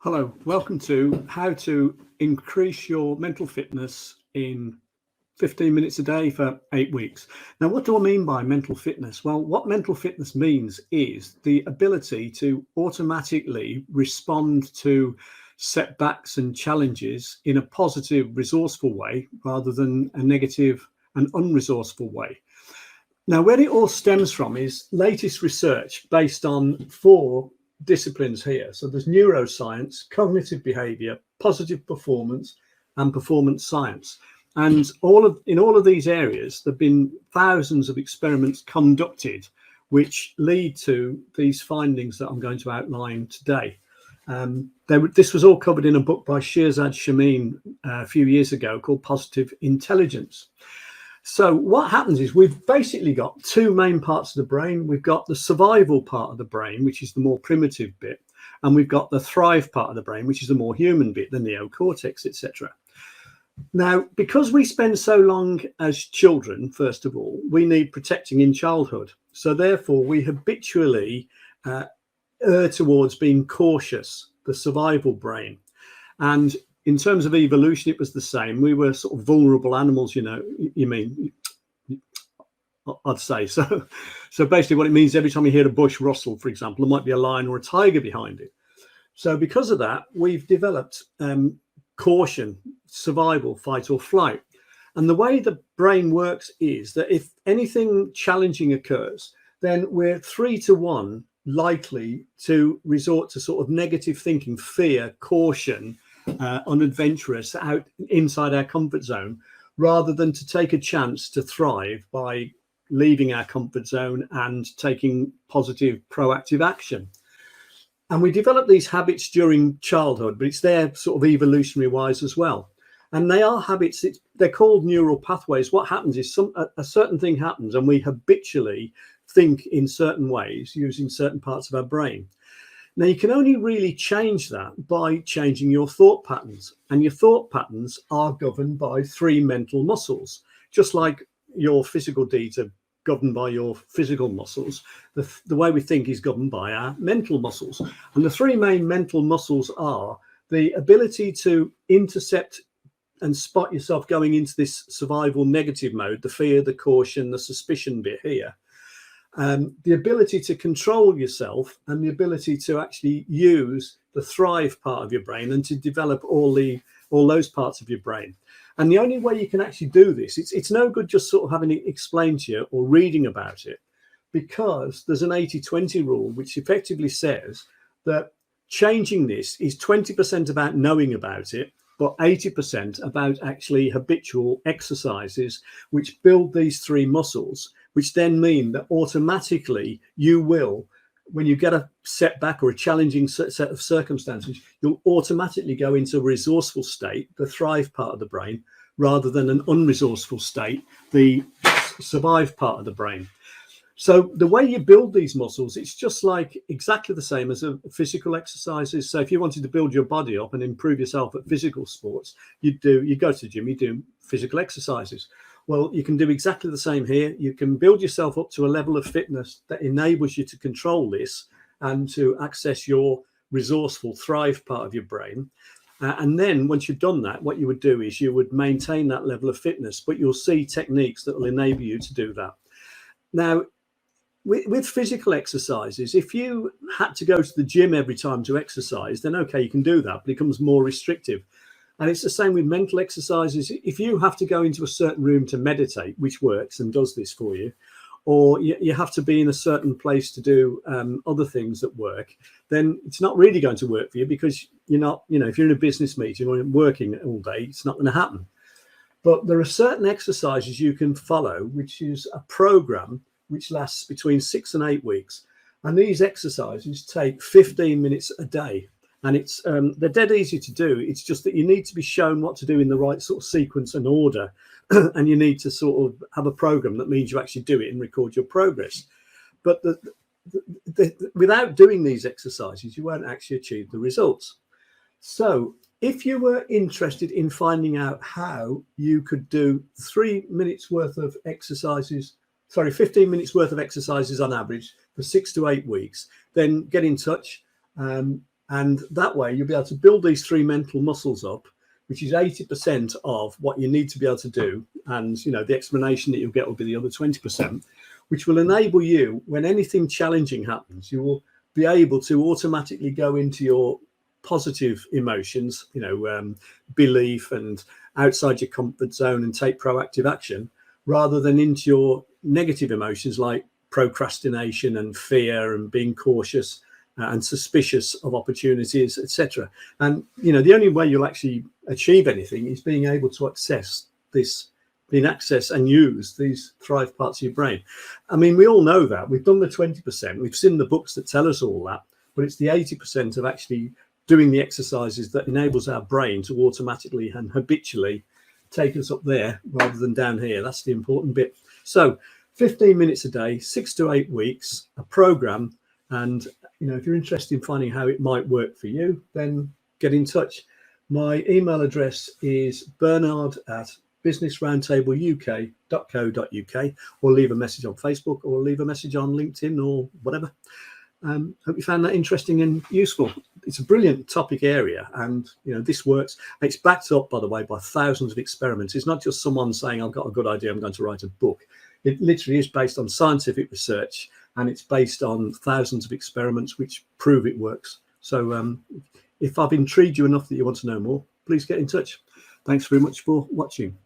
Hello, welcome to how to increase your mental fitness in 15 minutes a day for 8 weeks. Now, what do I mean by mental fitness? Well, what mental fitness means is the ability to automatically respond to setbacks and challenges in a positive, resourceful way rather than a negative and unresourceful way. Now, where it all stems from is latest research based on four disciplines here. So there's neuroscience, cognitive behavior, positive performance, and performance science. And in all of these areas, there have been thousands of experiments conducted which lead to these findings that I'm going to outline today. This was all covered in a book by Shirzad Chamine a few years ago called Positive Intelligence. So what happens is we've basically got two main parts of the brain. We've got the survival part of the brain, which is the more primitive bit, and we've got the thrive part of the brain, which is the more human bit, the neocortex, etc. Now, because we spend so long as children, first of all, we need protecting in childhood. So therefore, we habitually err towards being cautious, the survival brain. And in terms of evolution, it was the same. We were sort of vulnerable animals, I'd say. So basically what it means, every time you hear a bush rustle, for example, there might be a lion or a tiger behind it. So because of that, we've developed caution, survival, fight or flight. And the way the brain works is that if anything challenging occurs, then we're 3 to 1 likely to resort to sort of negative thinking, fear, caution, unadventurous, out inside our comfort zone, rather than to take a chance to thrive by leaving our comfort zone and taking positive, proactive action. And we develop these habits during childhood, but it's there sort of evolutionary wise as well. And they are habits, they're called neural pathways. What happens is a certain thing happens and we habitually think in certain ways using certain parts of our brain. Now, you can only really change that by changing your thought patterns. And your thought patterns are governed by 3 mental muscles. Just like your physical deeds are governed by your physical muscles, the way we think is governed by our mental muscles. And the 3 main mental muscles are the ability to intercept and spot yourself going into this survival negative mode, the fear, the caution, the suspicion bit here. The ability to control yourself, and the ability to actually use the thrive part of your brain and to develop all those parts of your brain. And the only way you can actually do this, it's no good just sort of having it explained to you or reading about it, because there's an 80-20 rule which effectively says that changing this is 20% about knowing about it, but 80% about actually habitual exercises which build these 3 muscles, which then mean that automatically you will, when you get a setback or a challenging set of circumstances, you'll automatically go into a resourceful state, the thrive part of the brain, rather than an unresourceful state, the survive part of the brain. So the way you build these muscles, it's just like exactly the same as a physical exercises. So if you wanted to build your body up and improve yourself at physical sports, you go to the gym, you do physical exercises. Well, you can do exactly the same here. You can build yourself up to a level of fitness that enables you to control this and to access your resourceful thrive part of your brain. And then once you've done that, what you would do is you would maintain that level of fitness, but you'll see techniques that will enable you to do that. Now, with physical exercises, if you had to go to the gym every time to exercise, then okay, you can do that, but it becomes more restrictive. And it's the same with mental exercises. If you have to go into a certain room to meditate, which works and does this for you, or you have to be in a certain place to do other things that work, then it's not really going to work for you, because you're not, if you're in a business meeting or working all day, it's not going to happen. But there are certain exercises you can follow, which is a program which lasts between 6 and 8 weeks. And these exercises take 15 minutes a day. And they're dead easy to do. It's just that you need to be shown what to do in the right sort of sequence and order. And you need to sort of have a program that means you actually do it and record your progress. But without doing these exercises, you won't actually achieve the results. So if you were interested in finding out how you could do 3 minutes worth of exercises, 15 minutes worth of exercises on average for 6 to 8 weeks, then get in touch. And that way you'll be able to build these 3 mental muscles up, which is 80% of what you need to be able to do. And, you know, the explanation that you'll get will be the other 20%, which will enable you, when anything challenging happens, you will be able to automatically go into your positive emotions, you know, belief and outside your comfort zone and take proactive action, rather than into your negative emotions like procrastination and fear and being cautious and suspicious of opportunities, etc. And, you know, the only way you'll actually achieve anything is being able to access and use these thrive parts of your brain. I mean, we all know that. We've done the 20%. We've seen the books that tell us all that, but it's the 80% of actually doing the exercises that enables our brain to automatically and habitually take us up there rather than down here. That's the important bit. So 15 minutes a day, 6 to 8 weeks, a program. And, you know, if you're interested in finding how it might work for you, then get in touch. My email address is bernard@businessroundtableuk.co.uk, or leave a message on Facebook, or leave a message on LinkedIn, or whatever. Hope you found that interesting and useful. It's a brilliant topic area, and, you know, this works. It's backed up, by the way, by thousands of experiments. It's not just someone saying, I've got a good idea, I'm going to write a book. It literally is based on scientific research, and it's based on thousands of experiments which prove it works. So if I've intrigued you enough that you want to know more, please get in touch. Thanks very much for watching.